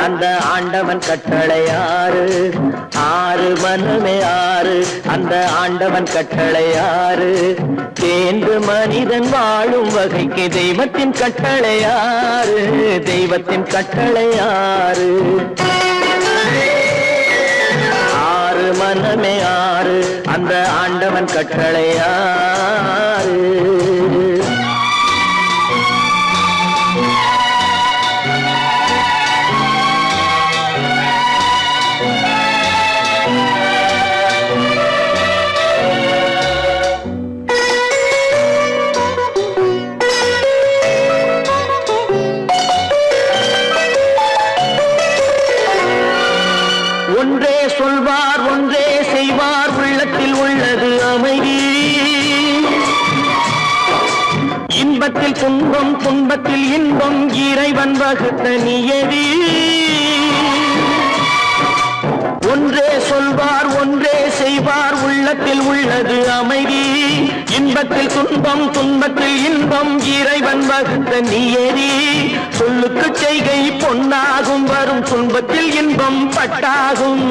அந்த ஆண்டவன் கட்டளை ஆறு. ஆறு மனமே ஆறு, அந்த ஆண்டவன் கட்டளை ஆறு. தேர்ந்து மனிதன் வாழும் வகைக்கு தெய்வத்தின் கட்டளை ஆறு. தெய்வத்தின் கட்டளை ஆறு. ஆறு மனமே ஆறு, அந்த ஆண்டவன் கட்டளை ஆறு. ஒன்றே சொல்வார் ஒன்றே செய்வார், உள்ளத்தில் உள்ளது அமைதி. இன்பத்தில் துன்பம் துன்பத்தில் இன்பம், இறைவன் வகுத்த நியதி. ஒன்றே சொல்வார் ஒன்றே செய்வார், உள்ளத்தில் உள்ளது அமைதி. இன்பத்தில் துன்பம் துன்பத்தில் இன்பம், இறைவன் வகுத்த நியதி. சொல்லுக்கு செய்கை பொன்னாகும், வரும் துன்பத்தில் இன்பம் பட்டாகும்.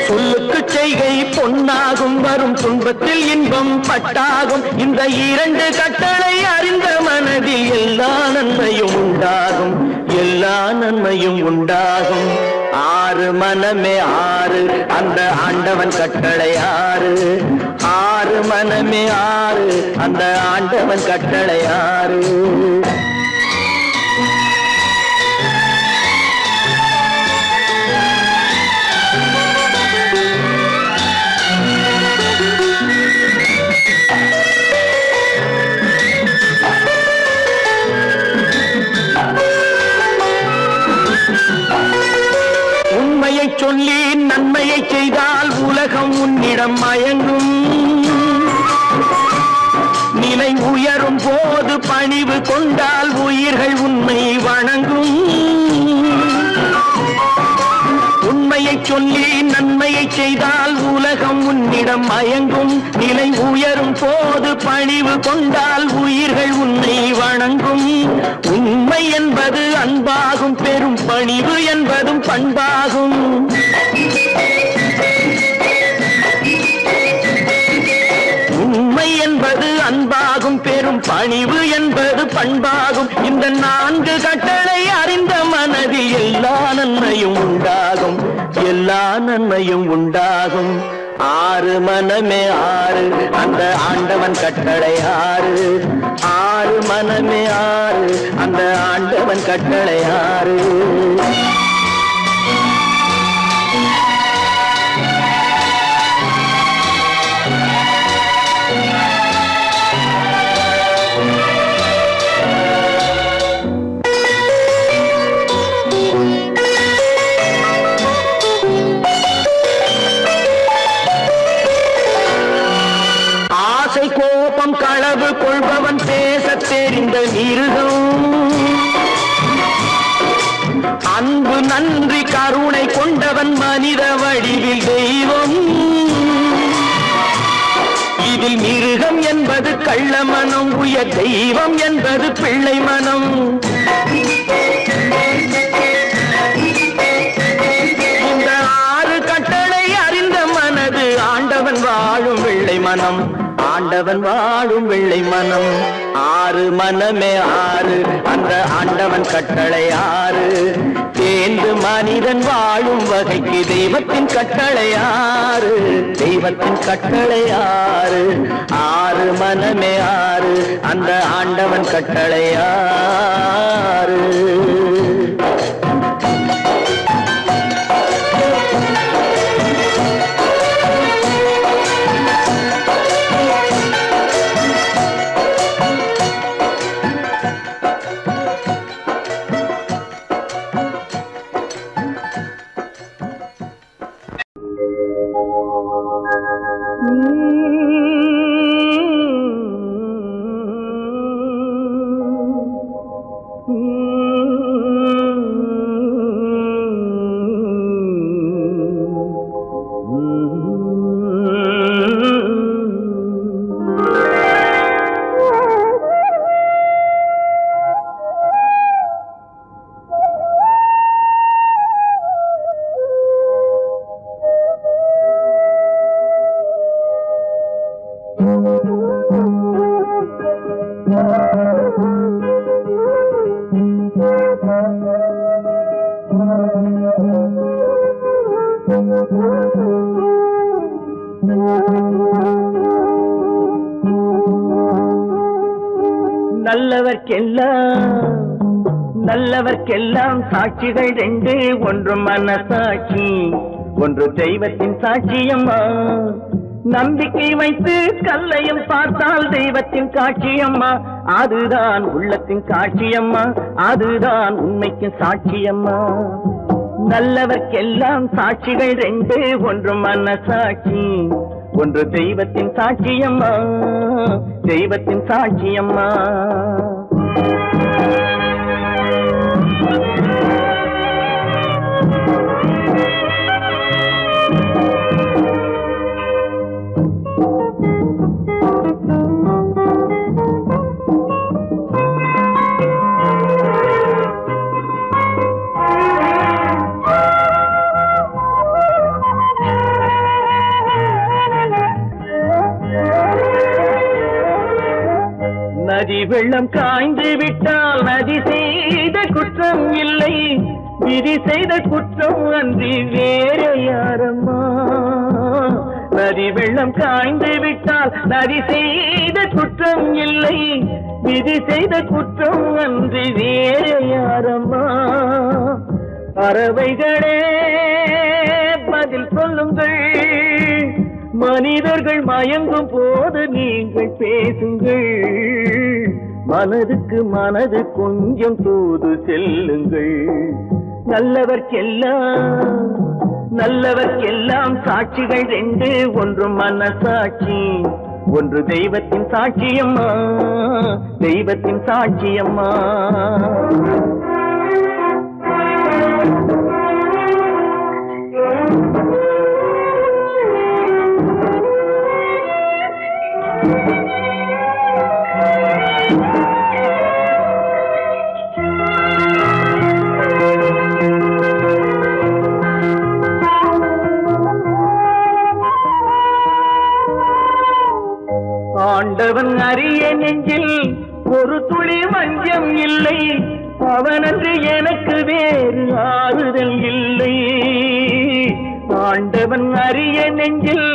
சொல்லுக்கு செய்கை பொன்னாகும், வரும் துன்பத்தில் இன்பம் பட்டாகும். இந்த இரண்டு கட்டளை அறிந்த மனதில் எல்லா நன்மையும் உண்டாகும். எல்லா நன்மையும் உண்டாகும். ஆறு மனமே ஆறு, அந்த ஆண்டவன் கட்டளை ஆறு. ஆறு மனமே ஆறு, அந்த ஆண்டவன் கட்டளை ஆறு. உண்மையை சொல்லி நன்மையை செய்தால் உலகம் உன்னிடம் மயங்கும். நிலை உயரும் போது பணிவு கொண்டால் உயிர்கள் உன்னை வணங்கும். உண்மையை சொல்லி நன்மையை செய்தால் உலகம் உன்னிடம் மயங்கும். நிலை உயரும் போது பணிவு கொண்டால் உயிர்கள் உன்னை வணங்கும். உண்மை என்பது அன்பாகும், பெரும் பணிவு என்பதும் பண்பாகும். உண்மை என்பது அன்பாகும், பெரும் பணிவு என்பது பண்பாகும். இந்த நான்கு கட்டளை அறிந்த மனதில் எல்லா நன்மையும் உண்டாகும். எல்லா நன்மையும் உண்டாகும். ஆறு மனமே ஆறு, அந்த ஆண்டவன் கட்டளை ஆறு. ஆறு மனமே ஆறு, அந்த ஆண்டவன் கட்டளை ஆறு. கோபம் களவு கொள்பவன் பேசத் தெரிந்த மிருகம். அன்பு நன்றி கருணை கொண்டவன் மனித வடிவில் தெய்வம். இதில் மிருகம் என்பது கள்ள மனம், உயர் தெய்வம் என்பது பிள்ளை மனம். இந்த ஆறு கட்டளை அறிந்த மனது ஆண்டவன் வாழும் வெள்ளை மனம். ஆண்டவன் வாழும் வெள்ளை மனம். ஆறு மனமே ஆறு, அந்த ஆண்டவன் கட்டளை ஆறு. தேர்ந்து மனிதன் வாழும் வகைக்கு தெய்வத்தின் கட்டளை ஆறு. தெய்வத்தின் கட்டளை ஆறு. ஆறு மனமே ஆறு, அந்த ஆண்டவன் கட்டளை ஆறு. நல்லவர்க்கெல்லாம் சாட்சிகள் ரெண்டு, ஒன்று மனசாட்சி, ஒன்று தெய்வத்தின் சாட்சியம்மா. நம்பிக்கை வைத்து கல்லையும் பார்த்தால் தெய்வத்தின் காட்சியம்மா. அதுதான் உள்ளத்தின் காட்சியம்மா, அதுதான் உண்மைக்கு சாட்சியம்மா. நல்லவர்க்கெல்லாம் சாட்சிகள் ரெண்டு, ஒன்று மனசாட்சி, ஒன்று தெய்வத்தின் சாட்சியம்மா, தெய்வத்தின் சாட்சியம்மா. நதி வெள்ளம் காய்ந்து விட்டால் நதி செய்த குற்றம் இல்லை, விதி செய்த குற்றம் அன்றி வேற யாரம்மா. நதி வெள்ளம் காய்ந்து விட்டால் நதி செய்த குற்றம் இல்லை, விதி செய்த குற்றம் அன்றி வேற யாரம்மா. பறவைகளே பதில் சொல்லுங்கள், மனிதர்கள் மயங்கும் போது நீங்கள் பேசுங்கள். மனதுக்கு மனது கொஞ்சம் தூது செல்லுங்கள். நல்லவர்க்கெல்லாம் சாட்சிகள் ரெண்டு, ஒன்று மனசாட்சி, ஒன்று தெய்வத்தின் சாட்சியம்மா, தெய்வத்தின் சாட்சியம்மா. ஆண்டவன் அறிய நெஞ்சில் ஒரு துளி வஞ்சம் இல்லை, அவனன்று எனக்கு வேறு ஆறுதல் இல்லை. ஆண்டவன் அறிய நெஞ்சில்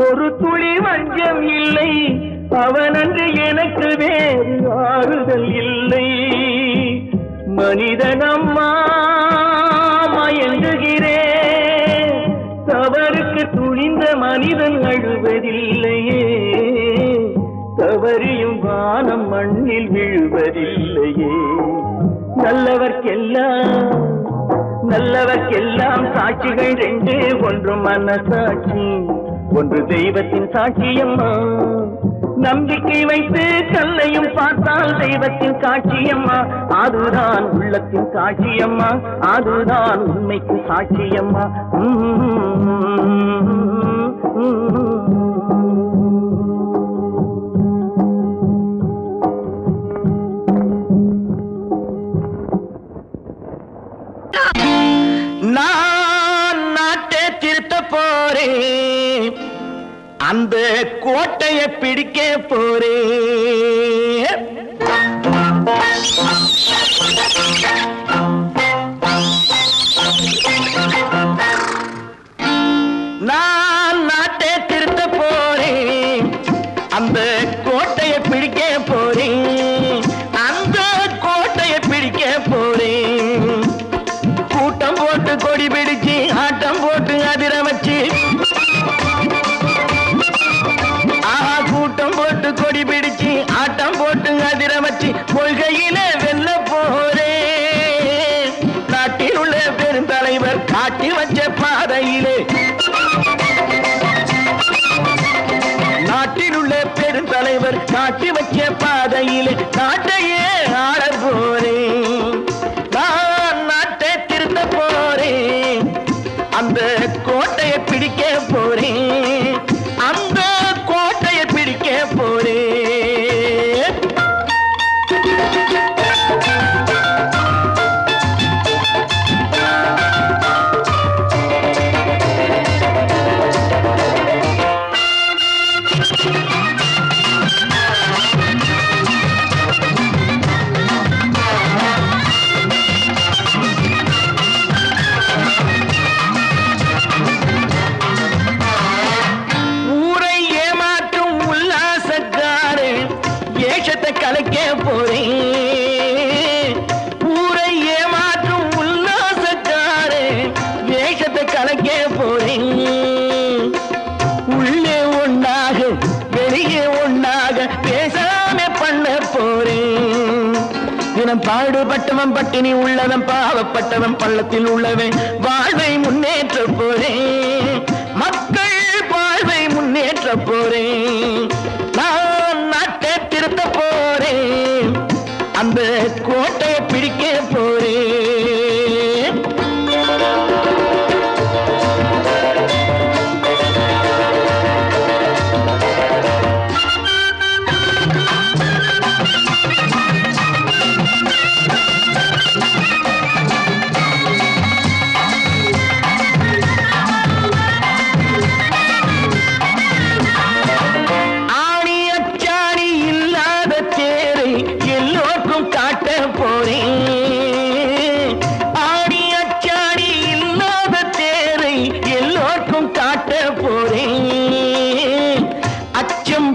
ஒரு துளி வஞ்சம் இல்லை, அவனன்று எனக்கு வேறு ஆறுதல் இல்லை. மனிதனம்மா மயங்குகிறேன், தவறுக்கு துணிந்த மனிதன் அழுவதில்லையே, தவறியும் வானம் மண்ணில் விழுவதில்லையே. நல்லவர்க்கெல்லாம் சாட்சிகள் ரெண்டு, ஒன்று மனசாட்சி, ஒன்று தெய்வத்தின் சாட்சியம்மா. நம்பிக்கை வைத்து கல்லையும் பார்த்தால் தெய்வத்தின் காட்சியம்மா, அதுதான் உள்ளத்தின் காட்சியம்மா, அதுதான் உண்மைக்கு சாட்சியம்மா. நான் நாட்டை திருத்த போறேன், அந்த கோட்டையை பிடிக்க போறேன். நான் நாட்டை திருத்த போறேன், அந்த கோட்டையை பிடிக்க போறேன், அந்த கோட்டையை பிடிக்க போறேன். கூட்டம் போட்டு கொடி பிடிச்சு ஆட்டம் போட்டு அதிர வச்சு, கூட்டம் போட்டு கொடி பிடிச்சு ஆட்டம் போட்டு அதிர வச்சு கொள்கையில வெல்ல போறேன். நாட்டில் உள்ள பெருந்தலைவர் காட்டி வச்ச பாதையிலே, நாட்டில் உள்ள பெருந்தலைவர் காட்டி வச்ச பாதையிலே நாட்டையே ஆள போறேன். நான் நாட்டை திருத்த போறேன், அந்த கோட்டையை பிடிக்க போறேன், அந்த கோட்டையை பிடிக்க போறேன். உள்ளவன் பாடுபட்டவன் பட்டினி உள்ளவன் பாவப்பட்டவன் பள்ளத்தில் உள்ளவன் வாழ்வை முன்னேற்ற போறேன் மக்கள் வாழ்வை முன்னேற்ற போறேன் நான் நாட்டை திருத்த போறேன் அந்த கோட்டையை பிடிக்க போறேன்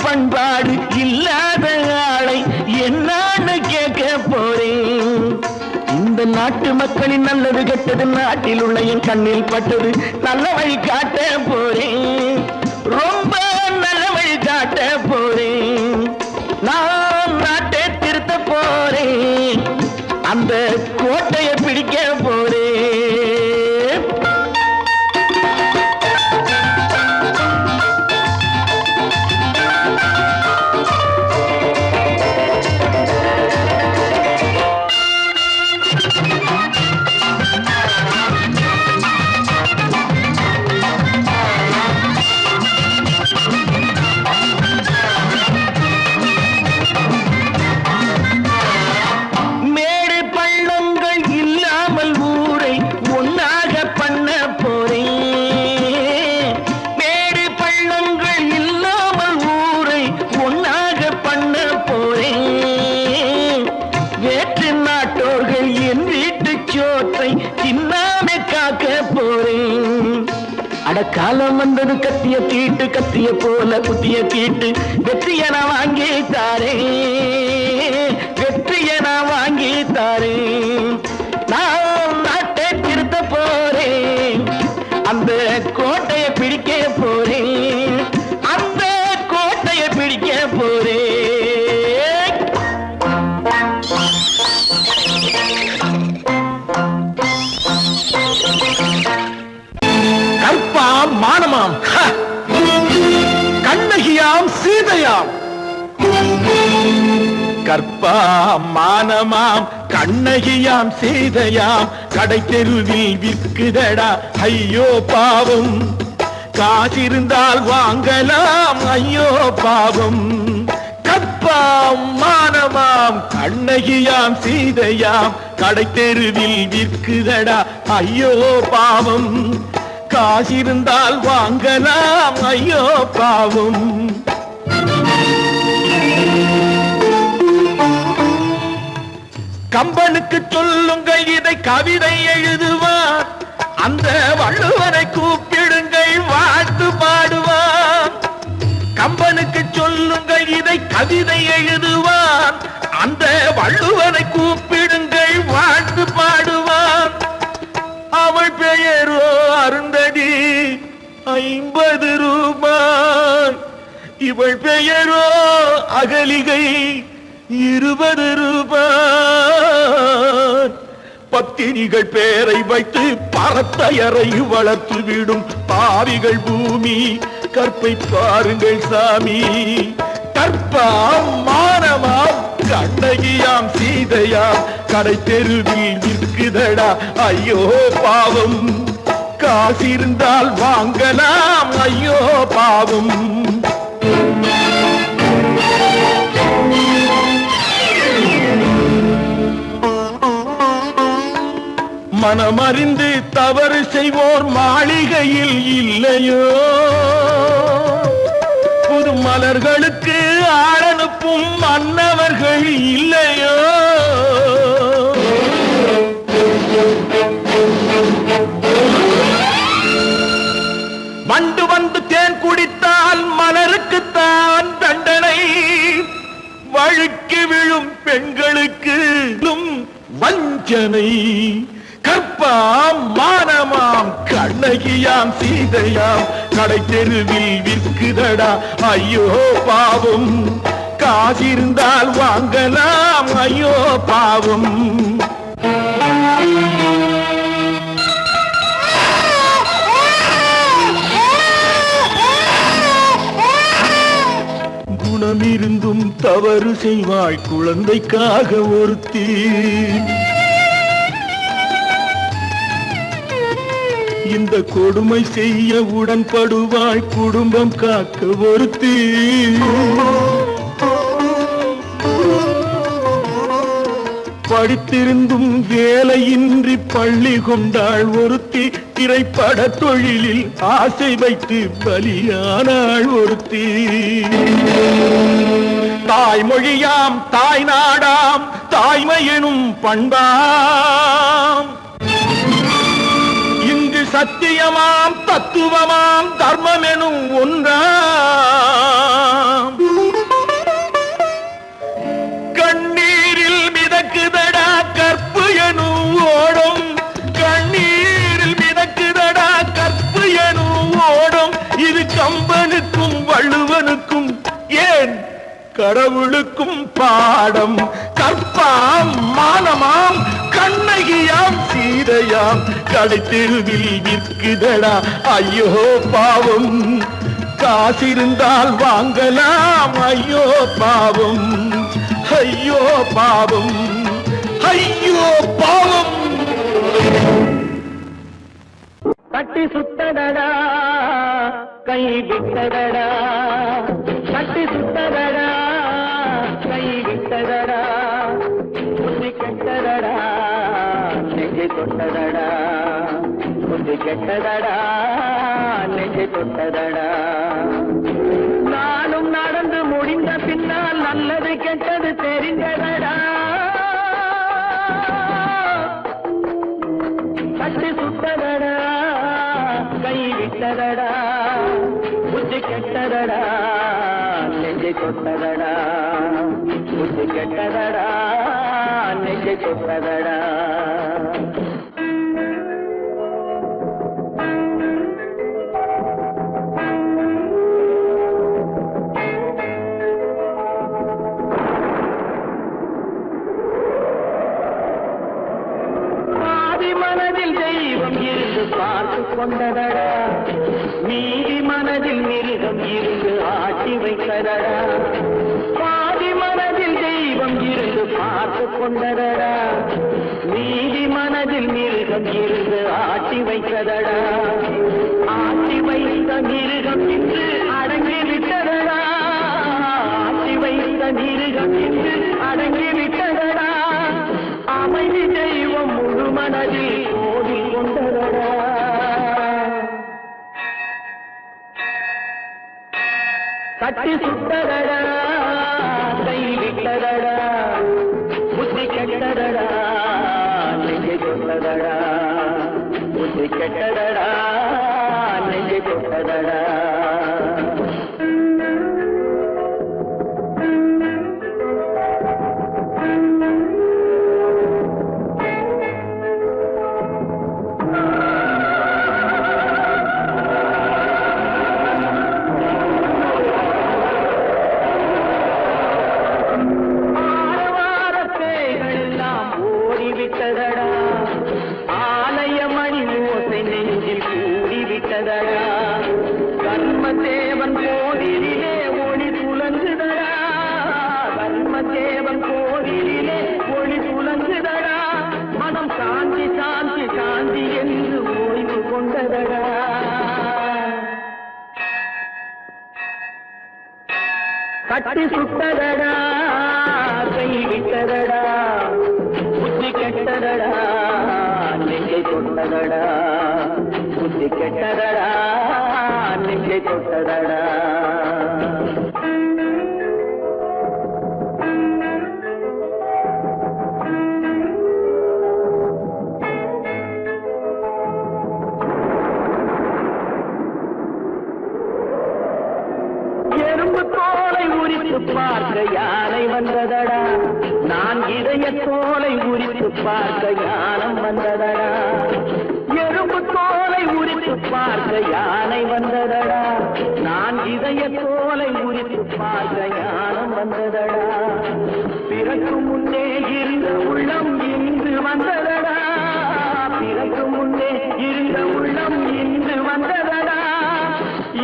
பண்பாடு இல்லாத ஆளை என்னான்னு கேட்க போறேன் இந்த நாட்டு மக்களின் நல்லது கெட்டது நாட்டில் உள்ள என் கண்ணில் பட்டது நல்ல வழி காட்ட போறேன் ரொம்ப நல்ல வழி காட்ட போறேன் நான் நாட்டை திருத்த போறேன் அந்த கோட்டையை பிடிக்க போறேன் காலம் வந்தது கத்திய தீட்டு கத்திய போல குத்திய தீட்டு வெற்றிய நான் வாங்கி தாரேன் வெற்றிய நான் வாங்கி தாரேன் நான் நாட்டை திருத்த போறேன் அந்த கோட்டையை பிடிக்க போறேன் அந்த கோட்டையை பிடிக்க போறேன் கற்பாம் மானமாம் கண்ணகியாம் சீதையாம் கற்பாம் மானமாம் கண்ணகியாம் சீதையாம் கடை தெருவில் விற்குதடா ஐயோ பாவம் காசிருந்தால் வாங்கலாம் ஐயோ பாவம் கற்பாம் மானமாம் கண்ணகியாம் சீதையாம் கடை தெருவில் விற்குதடா ஐயோ பாவம் காசிருந்தால் வாங்கலாம் ஐயோ பாவம் கம்பனுக்கு சொல்லுங்கள் இதை கவிதை எழுதுவார் அந்த வள்ளுவரை கூப்பிடுங்கள் வாழ்த்து பாடுவார் கம்பனுக்கு சொல்லுங்கள் இதை கவிதை எழுதுவார் அந்த வள்ளுவரை கூப்பிடுங்கள் வாழ்த்து பாடுவார் அவள் பெயரோ அருந்ததி 50 ரூபாய் இவள் பெயரோ அகலிகை 20 ரூபாய் பத்தினிகள் பேரை வைத்து பரத்தையரை வளர்த்து விடும் பாவிகள் பூமி கற்பை பாருங்கள் சாமி கற்பாம் மானமாம் கண்ணகியாம் சீதையாம் கடை தெருவில் விற்குதடா ஐயோ பாவம் காசிருந்தால் வாங்கலாம் ஐயோ பாவம் மனமறிந்து தவறு செய்வோர் மாளிகையில் இல்லையோ புது மலர்களுக்கு ஆளனுப்பும் மன்னவர்கள் இல்லையோ வண்டு வந்து தேன் குடித்தால் மலருக்குத்தான் தண்டனை வழுக்கி விழும் பெண்களுக்கு வஞ்சனை கற்பாம் மானமாம் கண்ணகியாம் சீதையாம் கடை தெருவில் விற்குதடா ஐயோ பாவம் காசிருந்தால் வாங்கலாம் ஐயோ பாவம். குணமிருந்தும் தவறு செய்வாய் குழந்தைக்காக ஒருத்தி. இந்த கொடுமை செய்ய உடன்படுவாய் குடும்பம் காக்க ஒருத்தி. படித்திருந்தும் வேலையின்றி பள்ளி கொண்டாள் ஒருத்தி. திரைப்பட தொழிலில் ஆசை வைத்து பலியானாள் ஒருத்தி. தாய்மொழியாம் தாய் நாடாம் தாய்மையெனும் பண்பாம். இங்கு சத்தியமாம் தத்துவமாம் தர்மமெனும் ஒன்றாம். கண்ணீரில் மிதக்குதடா கற்பு எனும் ஓடும். கண்ணீரில் மிதக்குதடா கற்பு எனும் ஓடும். இது கம்பனுக்கும் வள்ளுவனுக்கும் ஏன் கடவுளுக்கும் பாடம். கற்பாம் மானமாம் கண்ணகியாம் சீதையாம் கடைத்தெருவில் விற்குதடா ஐயோ பாவம். காசிருந்தால் வாங்கலாம் ஐயோ பாவம். ஐயோ பாவம் ஐயோ பாவம். கட்டி சுத்தடடா கை விட்டதடா. கட்டி சுத்தடடா கை விட்டதடா. புத்தி கெட்டதடா நெஞ்சை தொட்டதடா. புத்தி கெட்டதடா நெஞ்சை தொட்டதடா. நானும் நடந்து முடிந்த பின்னால் நல்லது கெட்டது தெரிந்ததடா. கட்டி சுட்டதடா கை விட்டதடா. புத்தி கெட்டதடா நெஞ்சை தொட்டதடா. புத்தி கெட்டதடா நெஞ்சை தொட்டதடா. பார்த்து கொண்டதடா மீதி மனதில் மிருகம் இருந்து ஆட்டி வைத்ததடா. பாதி மனதில் தெய்வம் இருந்து பார்த்து கொண்டதடா. மீதி மனதில் மிருகம் இருந்து ஆட்டி வைத்ததடா. ஆட்டி வைத்த மிருகம் இன்று அடங்கி விட்டதடா. ஆட்டி வைத்த மிருகம் இன்று அடங்கி விட்டதடா. அமைதி தெய்வம் முழு மனதில் ஓடி கொண்டதடா. கட்டி சுட்டதடா கை விட்டதடா. புத்தி கெட்டதடா நெஞ்சை தொட்டதடா. புத்தி கெட்டதடா நெஞ்சை தொட்டதடா. ஆலயமணி ஓசை நெஞ்சில் கூடிவிட்டதடா. கர்மதேவன் கோவிலிலே ஒளி புலங்குதடா. கர்மதேவன் கோவிலிலே ஒளி புலங்குதடா. மனம் சாந்தி சாந்தி சாந்தி என்று ஓய்வு கொண்டதடா. கட்டி சுட்டதடா கை விட்டதடா. புத்தி கெட்டதடா நெஞ்சை தொட்டதடா. புத்தி கெட்டதடா நெஞ்சை தொட்டதடா. எறும்பு தோலை உரித்து பார்க்க யானை வந்ததடா. நான் இதய தோலை உரித்து பார்க்க யானம் வந்ததடா. எறும்பு தோலை உரித்து பார்க்க யானை வந்ததடா. நான் இதய தோலை உரித்து பார்க்க ஞானம் வந்ததடா பிறகு முன்னே இருந்த உள்ளம் இன்று வந்ததடா பிறகு முன்னே இருந்த உள்ளம் இன்று வந்ததடா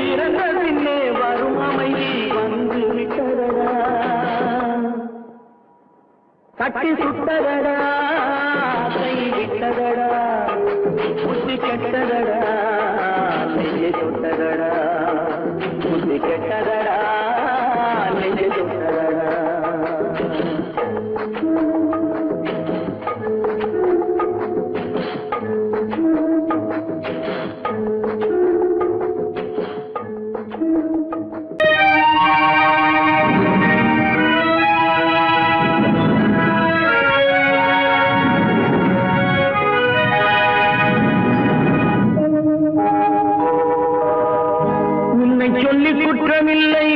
இறந்த பின்னே வரும் அமைதி வந்து விட்டதடா கட்டி சுட்டதடா கை விட்டதடா புத்தி கெட்டதடா நெஞ்சை சுட்டதடா புத்தி கெட்டதடா நெஞ்சை சுட்டதடா குற்றமில்லை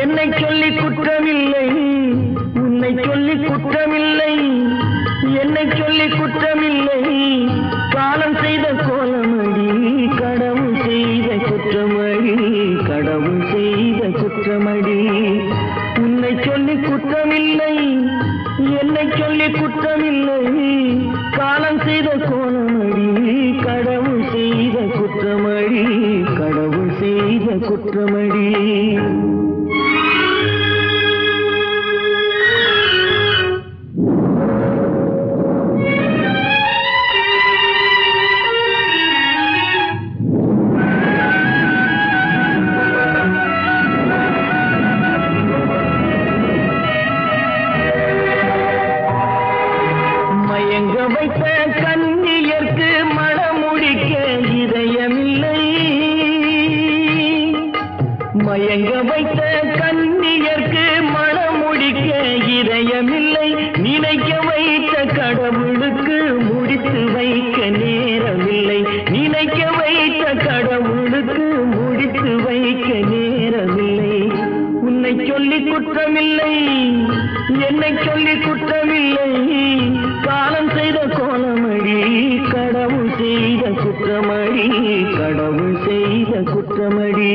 என்னை சொல்லி குற்றமில்லை உன்னை சொல்லி குற்றமில்லை என்னை சொல்லி குற்றமில்லை காலம் செய்த கோலமடி கடவுள் செய்த குற்றமடி கடவுள் செய்த குற்றமடி உன்னை சொல்லி குற்றமில்லை என்னை சொல்லி குற்றமில்லை காலம் செய்த கோலமடி கடவுள் செய்த குற்றமடி கடவுள் செய்த குற்றமடி மயங்க வைத்த கண்ணியர்க்கு மனமுடிக்க இதயமில்லை மயங்க வைத்த கண்ணியர்க்கு மனமுடிக்க இதயமில்லை நினைக்க வைத்த கடவுளுக்கு முடித்து வைக்க நேரமில்லை நினைக்க வைத்த கடவுளுக்கு முடித்து வைக்க நேரமில்லை உன்னை சொல்லி குற்றமில்லை என்னை சொல்லி குற்றமில்லை காலம் செய்த கோலமடி கடவுள் செய்த குற்றமடி கடவுள் செய்த குற்றமடி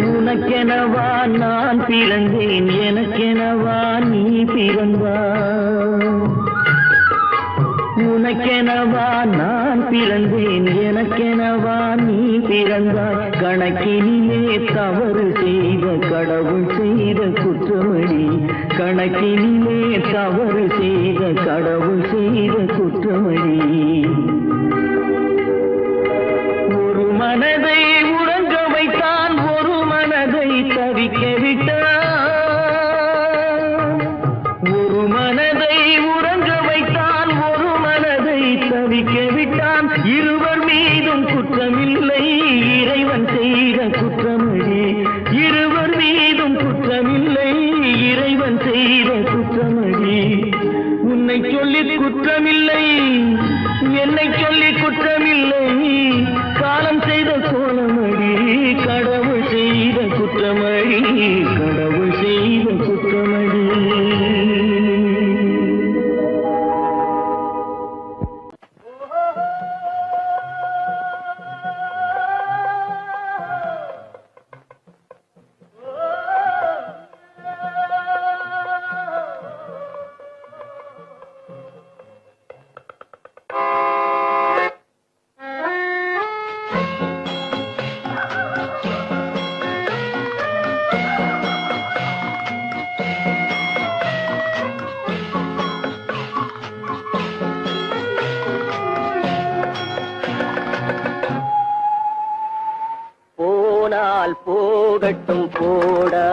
உனக்கெனவா நான் பிறந்தேன் எனக்கெனவா நீ பிறந்தாய் உனக்கெனவா நான் பிறந்தேன் எனக்கெனவா நீ பிறந்தாய் கணக்கினிலே தவறு செய்த கடவுள் செய்த குற்றமடி கணக்கினிலே தவறு செய்த கடவுள் செய்த குற்றமடி ஒரு மனதை உறங்க வைத்தான் ஒரு மனதை தவிக்க விட்டான் ஒரு மனதை உறங்க வைத்தான் ஒரு மனதை தவிக்க விட்டான் இருவர் மீதும் குற்றமில்லை இறைவன் செய்த குற்றமடி இருவர் மீதும் குற்றமில்லை இறைவன் செய்த குற்றமடி உன்னை சொல்லி குற்றமில்லை என்னை சொல்லி குற்றமில்லை காலம் செய்த கோலமடி கடவுள் செய்த குற்றமடி கடவுள் செய்த குற்றமடி போனால் போகட்டும் போடா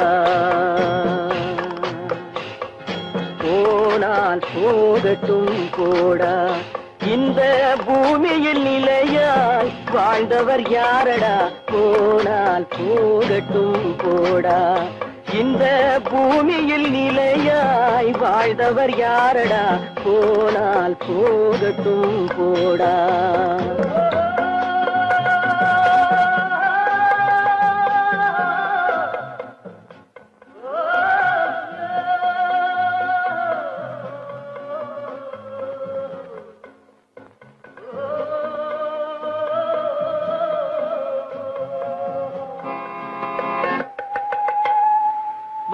போனால் போகட்டும் போடா இந்த பூமியில் நிலையாய் வாழ்ந்தவர் யாரடா போனால் போகட்டும் போடா இந்த பூமியில் நிலையாய் வாழ்ந்தவர் யாரடா? போனால் போகட்டும் போடா.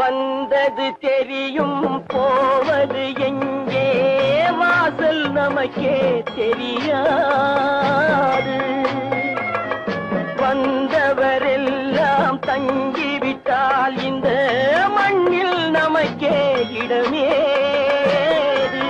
வந்தது தெரியும், போவது எங்கே? வாசல் நமக்கே தெரியாது. வந்தவரெல்லாம் தங்கிவிட்டால் இந்த மண்ணில் நமக்கே இடமேது.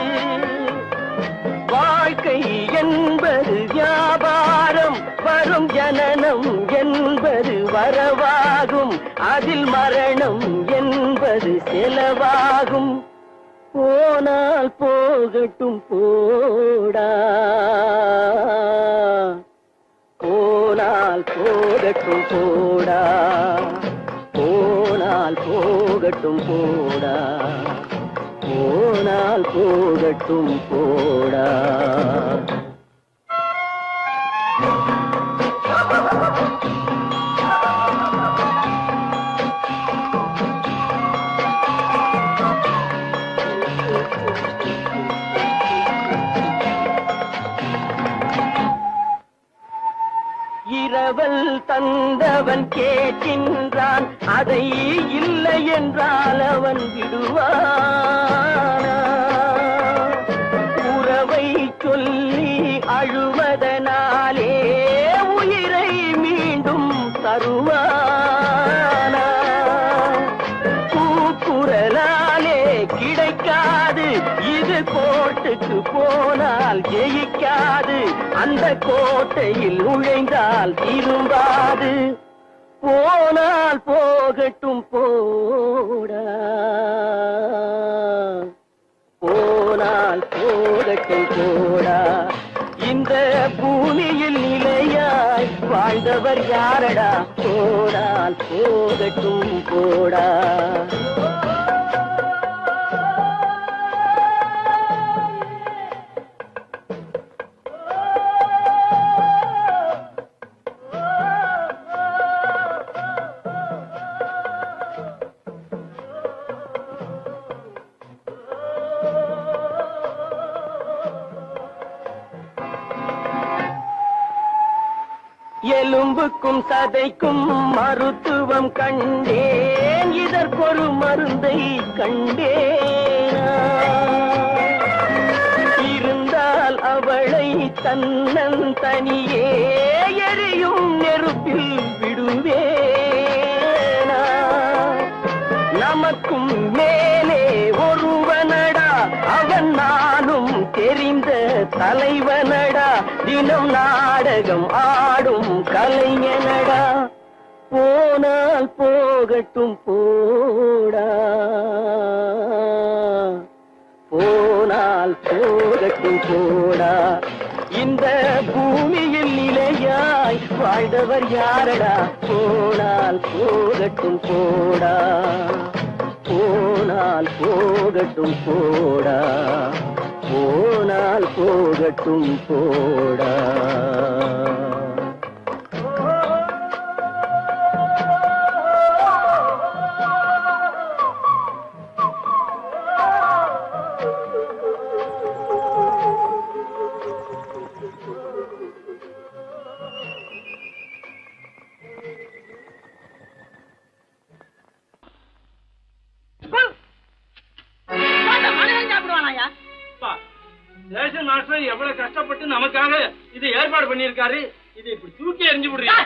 வாழ்க்கை என்பது வியாபாரம், வரும் ஜனனம் என்பது வரவாகும், அதில் மரணம் என்பது செலவாகும். போனால் போகட்டும் போடா, போனால் போகட்டும் போடா, போனால் போகட்டும் போடா, போனால் போகட்டும் போடா. இரவல் தந்தவன் கேட்கின்றான், அதை இல்லை என்றால் அவன் விடுவானா? உறவை சொல்லி அழுவதனாலே உயிரை மீண்டும் தருவானா? கூக்குரலாலே கிடைக்காது, இது கோட்டுக்கு போனால் ஜெயிக்காது, அந்த கோட்டையில் நுழைந்தால் திரும்பாது. போனால் போகட்டும் போடா, போனால் போகட்டும் போடா. இந்த பூமியில் நிலையாய் வாழ்ந்தவர் யாரடா? போனால் போகட்டும் போடா. எலும்புக்கும் சதைக்கும் மருத்துவம் கண்டேன், இதற்கொரு மருந்தை கண்டேனா? இருந்தால் அவளை தன்னந்தனியே எரியும் நெருப்பில் விடுவேனா? நமக்கும் மேலே ஒருவனடா, அவன் நானும் தெரிந்த தலைவனடா, தினம் நாடகம் ஆடும் கலைஞனடா. போனால் போகட்டும் போடா, போனால் போகட்டும் போடா. இந்த பூமியில் நிலையாய் வாழ்ந்தவர் யாரடா? போனால் போகட்டும் போடா, போனால் போகட்டும் போடா, போனால் போகட்டும் போடா. ரேஷன் மாஸ்டர் எவ்வளவு கஷ்டப்பட்டு நமக்காக இது ஏற்பாடு பண்ணிருக்காரு. இது இப்படி தூக்கி எறிஞ்சு விடுறீங்க.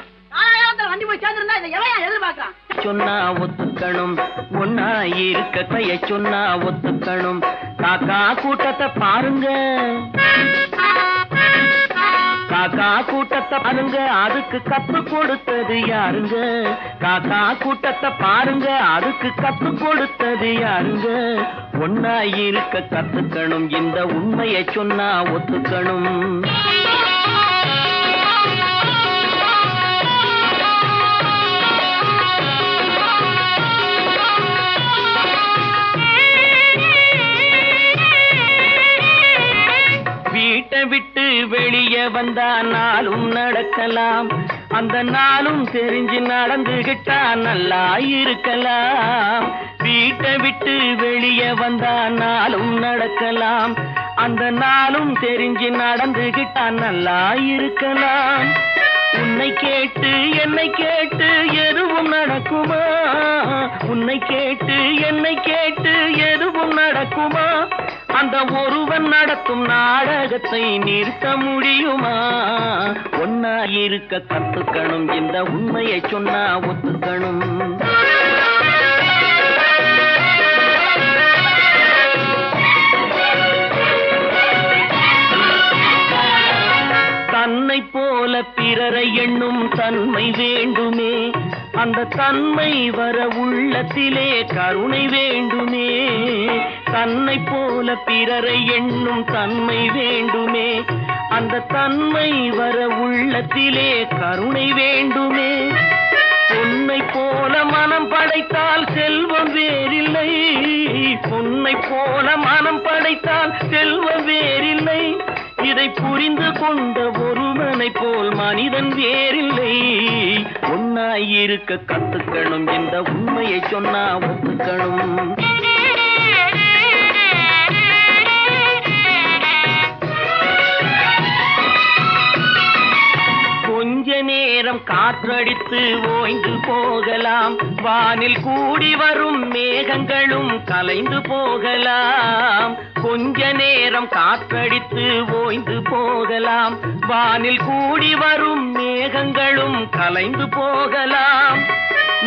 சொன்னா ஒத்துக்கணும், ஒன்னா இருக்க கைய சொன்னா ஒத்துக்கணும். காக்கா கூட்டத்தை பாருங்க, காக்கா கூட்டத்தை பாருங்க, அதுக்கு கத்து கொடுத்தது யாருங்க? காக்கா கூட்டத்தை பாருங்க, அதுக்கு கத்து கொடுத்தது யாருங்க? ஒன்னா இருக்க கத்துக்கணும், இந்த உண்மையை சொன்னா ஒத்துக்கணும். வந்தா நாளும் நடக்கலாம், அந்த நாளும் தெரிஞ்சு நடந்துகிட்டா நல்லா இருக்கலாம். வீட்டை விட்டு வெளியே வந்தா நாளும் நடக்கலாம், அந்த நாளும் தெரிஞ்சு நடந்துகிட்டா நல்லா இருக்கலாம். உன்னை கேட்டு என்னை கேட்டு எதுவும் நடக்குமா, உன்னை கேட்டு என்னை கேட்டு எதுவும் நடக்குமா, அந்த ஒருவன் நடத்தும் நாடகத்தை நிறுத்த முடியுமா? ஒன்னா இருக்க கத்துக்கணும், இந்த உண்மையை சொன்னா ஒத்துக்கணும். தன்னை போல பிறரை எண்ணும் தன்மை வேண்டுமே, அந்த தன்மை வர உள்ளத்திலே கருணை வேண்டுமே. தன்னை போல பிறரை எண்ணும் தன்மை வேண்டுமே, அந்த தன்மை வர உள்ளத்திலே கருணை வேண்டுமே. பொன்னை போல மனம் படைத்தால் செல்வம் வேறில்லை, பொன்னை போல மனம் படைத்தால் செல்வம் வேறில்லை. இதை புரிந்து கொண்ட ஒருவனை போல் மனிதன் வேறில்லை. ஒன்னாய் இருக்க கத்துக்கணும், இந்த உண்மையை சொன்னா ஒத்துக்கணும். கொஞ்ச நேரம் காற்றடித்து ஓய்ந்து போகலாம், வானில் கூடி வரும் மேகங்களும் கலைந்து போகலாம். கொஞ்ச நேரம் காற்றடித்து ஓய்ந்து போகலாம், வானில் கூடி வரும் மேகங்களும் கலைந்து போகலாம்.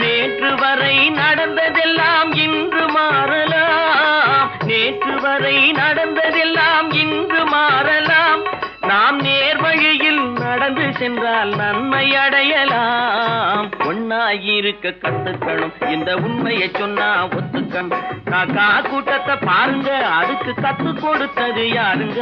நேற்று வரை நடந்ததெல்லாம் இன்று மாறலாம், நேற்று வரை நடந்ததெல்லாம் இன்று மாறலாம். நாம் நேர்வழியில் நடந்து சென்றால் நன்மை அடையலாம். ஒன்னாயிருக்க கத்துக்கணும், இந்த உண்மையை சொன்னா ஒத்துக்கணும். காக்கா கூட்டத்தை பாருங்க, அதுக்கு கத்து கொடுத்தது யாருங்க?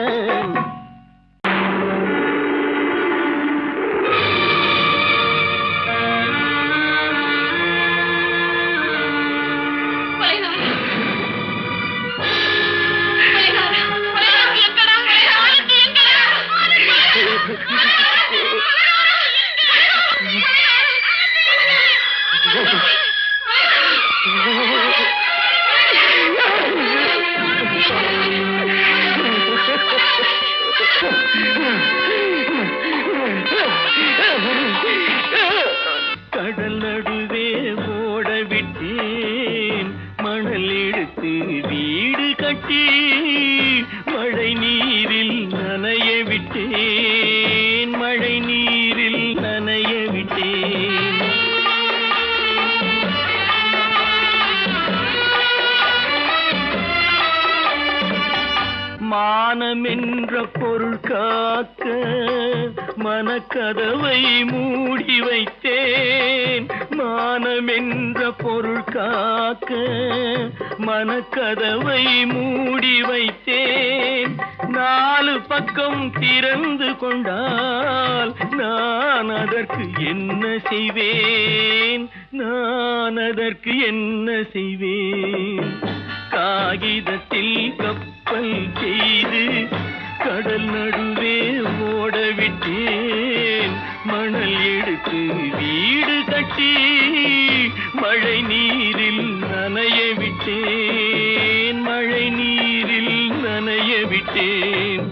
கடல் நடுவே ஓட விட்டேன், மணல் எடுத்து வீடு கட்டி மழை நீரில் நனைய விட்டேன், மழை நீரில் நனைய விட்டேன். மானம் என்ற பொருள் காக்க மனக்கதவை மூடி வைத்தேன், மானம் என்ற பொருள் காக்க மனக்கதவை மூடி வைத்தேன். நாலு பக்கம் திறந்து கொண்டால் நான் அதற்கு என்ன செய்வேன், நான் அதற்கு என்ன செய்வேன்? காகிதத்தில் கப்பல் செய்து கடல் நடுவே ஓட விட்டேன், மணல் எடுத்து வீடு கட்டி மழை நீரில் நனைய விட்டேன், மழை நீரில் நனைய விட்டேன்.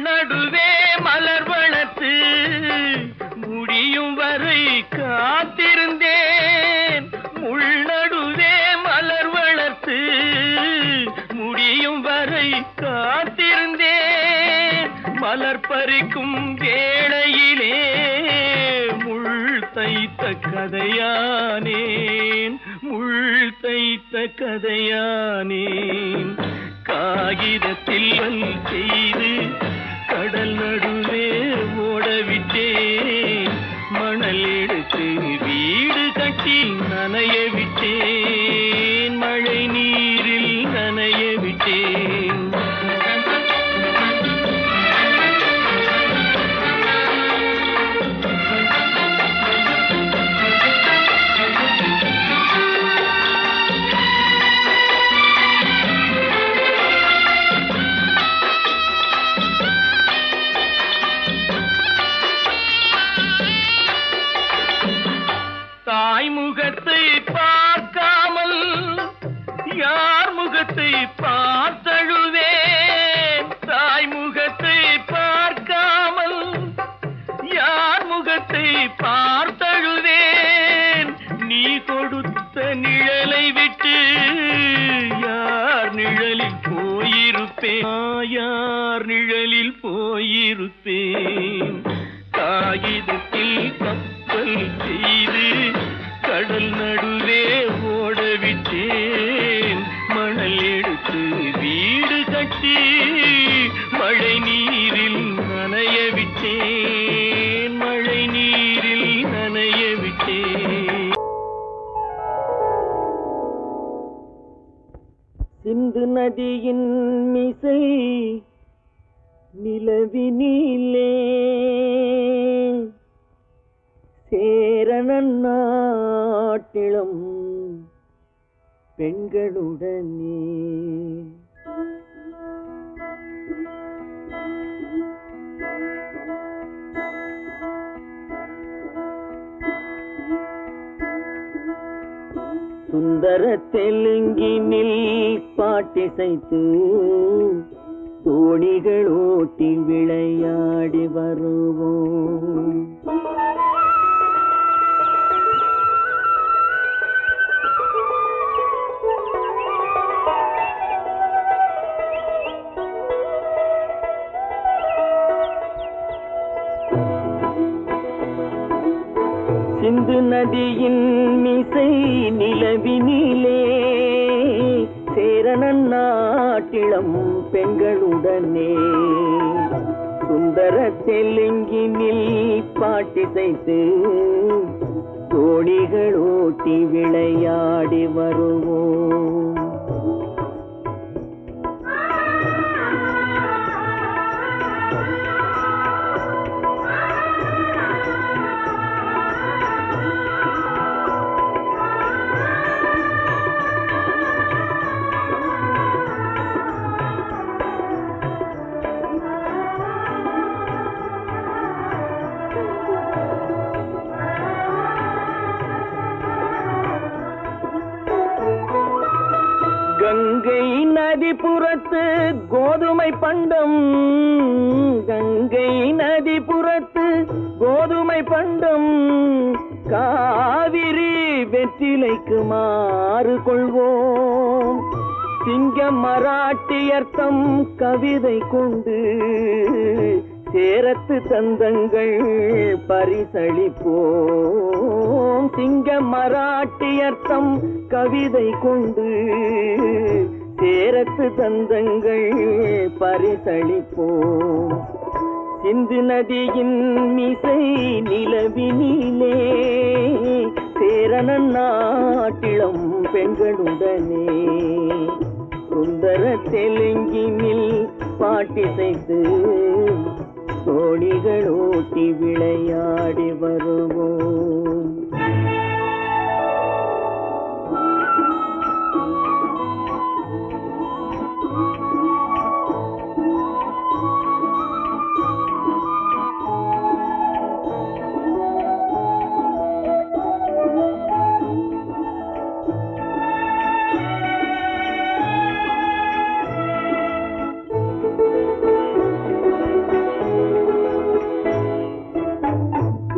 நடுவே மலர் வளர்த்து முடியும் வரை காத்திருந்தேன், முள் நடுவே மலர் வளர்த்து முடியும் வரை காத்திருந்தேன். மலர் பறிக்கும் வேளையிலே முள் தைத்த கதையானேன், முள் தைத்த கதையானேன். காகிதத்தில் செய்து கடல் நடுவே ஓட விட்டேன், மணல் எடுத்து வீடு கட்டி நனைய விட்டேன், மழை நீரில் நனைய விட்டேன். தாய் முகத்தை பார்க்காமல் யார் முகத்தை பார்த்தழுவேன், தாய் முகத்தை பார்க்காமல் யார் முகத்தை பார்த்தழுவேன். நீ கொடுத்த நிழலை விட்டு யார் நிழலில் போயிருப்பேன், யார் நிழலில் போயிருப்பேன். காகிதத்தில் கப்பல் செய்து கடல் நடுவே ஓடவிட்டேன், மணல் எடுத்து வீடு கட்டி மழை நீரில் நனைய விட்டேன், மழை நீரில் நனைய விட்டேன். சிந்து நதியின் மிசை நிலவினிலே சேரணன் நாட்டிலும் பெண்களுடனே. சுந்தர தெலுங்கினில் பாட்டிசைத்து தோணிகள் ஓட்டி விளையாடி வருவோம். சிந்து நதியின் மிசை நிலவினிலே சேரணன் நாட்டிளம் பெண்களுடனே. சுந்தர தெலுங்கினில் பாட்டிசைத்து தோணிகள் ஓட்டி விளையாடி வருவோம். கங்கை நதிபுறத்து கோதுமை பண்டம், கங்கை நதிபுறத்து கோதுமை பண்டம், காவிரி வெற்றிலைக்கு மாறு கொள்வோம். சிங்கம் மராட்டியர்த்தம் கவிதை கொண்டு சேரத்து தந்தங்கள் பரிசளிப்போம். சிங்கம் மராட்டியர்த்தம் கவிதை கொண்டு சேரத்து தந்தங்கள் பரிசளிப்போம். சிந்து நதியின் மிசை நிலவினிலே சேரணன் நாட்டிளம் பெண்களுடனே. சுந்தர தெலுங்கினில் பாட்டிசைத்து தோணிகள் ஓட்டி விளையாடி வருவோம்.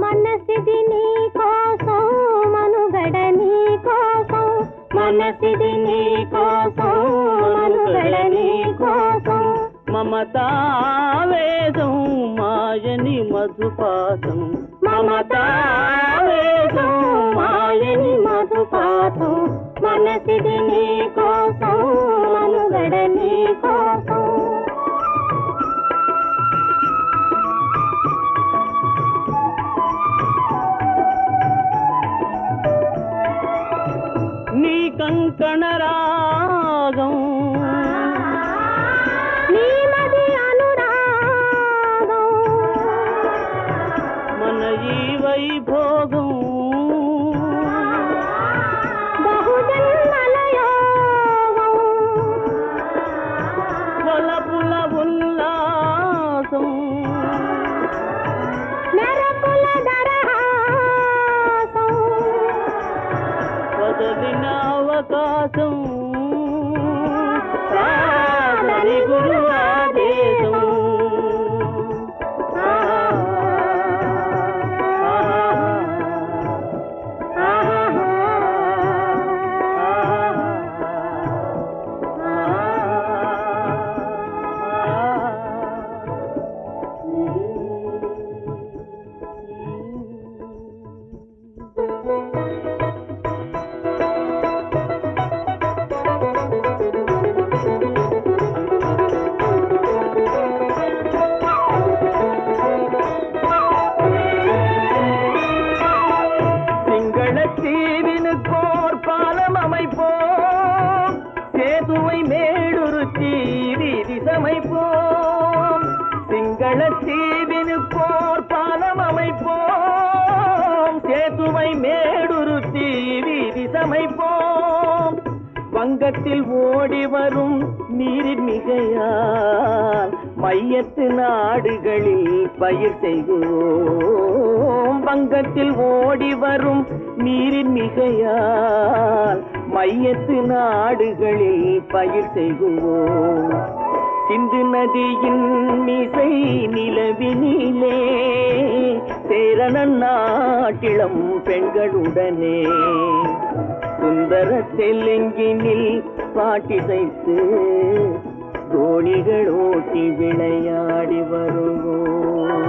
మనసిది నీ కోసం మనుగడ నీ కోసం మమతావేదం మాయని మధుపాసం మమతావేదం మాయని మధుపాసం మనసిది నీ కోసం మనుగడ నీ కోసం நீ கங்கணராகம் நீமதி அனுராகம் மனஜீ வைபோகம் బహుజన్మలయోగం వలపుల ఉల్లాసం మెరపుల దరహాసం వదలిన అవకాశం కాదని గురు ఆదేశం தீவினுக்கோர் பாலம் அமைப்போம் சேதுவை மேடுருத்தி வீதி சமைப்போம் சிங்கள தீவினுக்கோர் பாலம் அமைப்போம் சேதுவை மேடுருத்தி வீதி சமைப்போம் வங்கத்தில் ஓடி வரும் நீரின் மிகையால் மையத்து நாடுகளில் பயிர் செய்கிறோம் வங்கத்தில் ஓடி வரும் நீரின் மிகையால் மையத்து நாடுகளில் பயிர் செய்கிறோம் சிந்து நதியின் மிசை நிலவினிலே சேரண நாட்டிளம் பெண்களுடனே சுந்தர தெலுங்கினில் பாட்டிசைத்து தோணிகள் ஓட்டி விளையாடி வருவோம்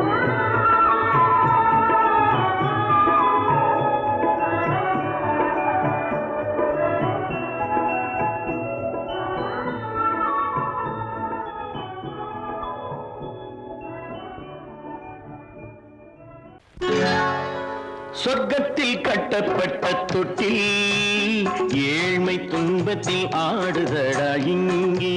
சொர்க்கத்தில் கட்டப்பட்ட தொட்டில் ஏழ்மை துன்பத்தில் ஆடுதடா இங்கே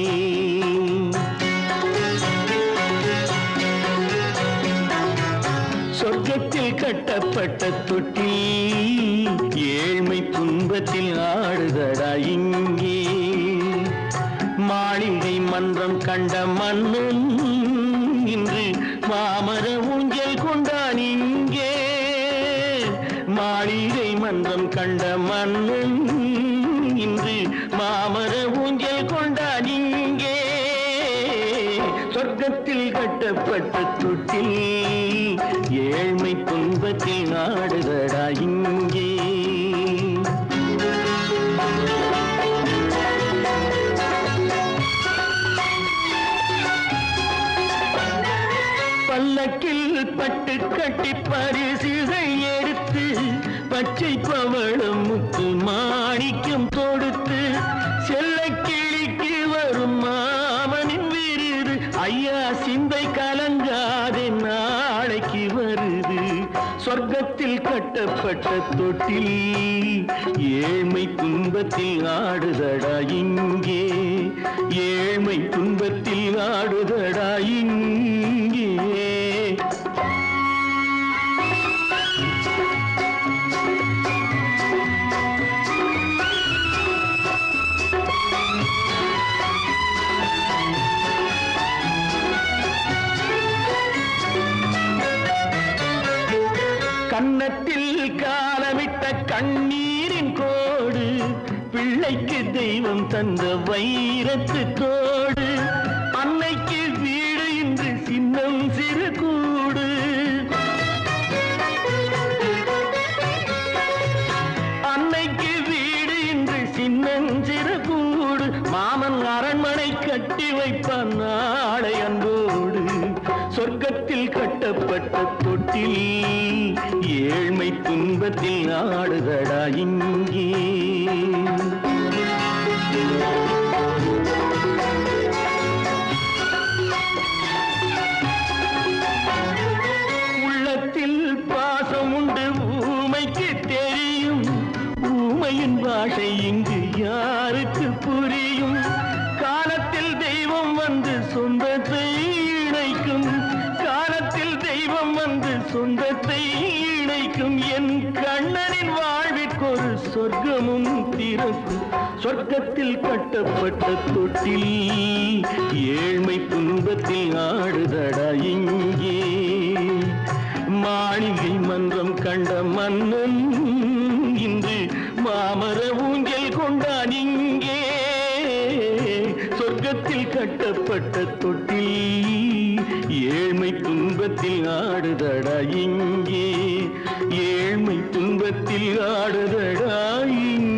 சொர்க்கத்தில் கட்டப்பட்ட தொட்டில் ஏழ்மை துன்பத்தில் ஆடுதடா இங்கே மாளிகை மன்றம் கண்ட மன்னன் இன்று மாமர ஊஞ்சல் கொண்டான் இங்கே மாளிகை மன்றம் கண்ட மன்னன் இன்று மாமர ஊஞ்சல் கொண்டான் இங்கே சொர்க்கத்தில் கட்டப்பட்ட தொட்டில் ஏழ்மை துன்பத்தில் நாடுதடா இங்கே பல்லக்கில் பட்டு கட்டி பரிசுகள் எடுத்து பச்சை பவளம் முத்து மாணிக்கம் தொடுத்து செல்ல கிளிக்கு வரும் மாமனின் விருது ஐயா சிந்தை கலங்காதே நாளைக்கு வருது சொர்க்கத்தில் கட்டப்பட்ட தொட்டில் ஏழ்மை துன்பத்தில் ஆடுதடா இங்கே ஏழ்மை துன்பத்தில் ஆடுதடா இங்கே கன்னத்தில் காலமிட்ட கண்ணீரின் கோடு பிள்ளைக்கு தெய்வம் தந்த வைரத்து தோடு அன்னைக்கு வீடு இன்று சின்னம் சிறு கூடு அன்னைக்கு வீடு இன்று சின்னம் சிறு கூடு மாமன் அரண்மனை கட்டி வைப்பான் நாளை அன்போடு சொர்க்கத்தில் கட்டப்பட்ட தொட்டில் ஏழ்மை துன்பத்தில் ஆடுதடா இங்கே உள்ளத்தில் பாசம் உண்டு ஊமைக்கு தெரியும் ஊமையின் பாஷை இங்கு யாருக்கு புரியும்? காலத்தில் தெய்வம் வந்து சொந்தத்தை இணைக்கும், காலத்தில் தெய்வம் வந்து சொந்தத்தை இணைக்கும். என் கண்ணனின் வாழ்விற்கொரு சொர்க்கமும் திறக்கும். சொர்க்கத்தில் கட்டப்பட்ட தொட்டில் ஏழ்மை துன்பத்தில் ஆடுதடா இங்கே. மாளிகை மன்றம் கண்ட மன்னன் இன்று மாமர ஊஞ்சல் கொண்டான் இங்கே. சொர்க்கத்தில் கட்டப்பட்ட தொட்டில் ஏழ்மை துன்பத்தில் ஆடுதடா இங்கே. ஏழ்மை துன்பத்தில் ஆடுதடா இங்கே.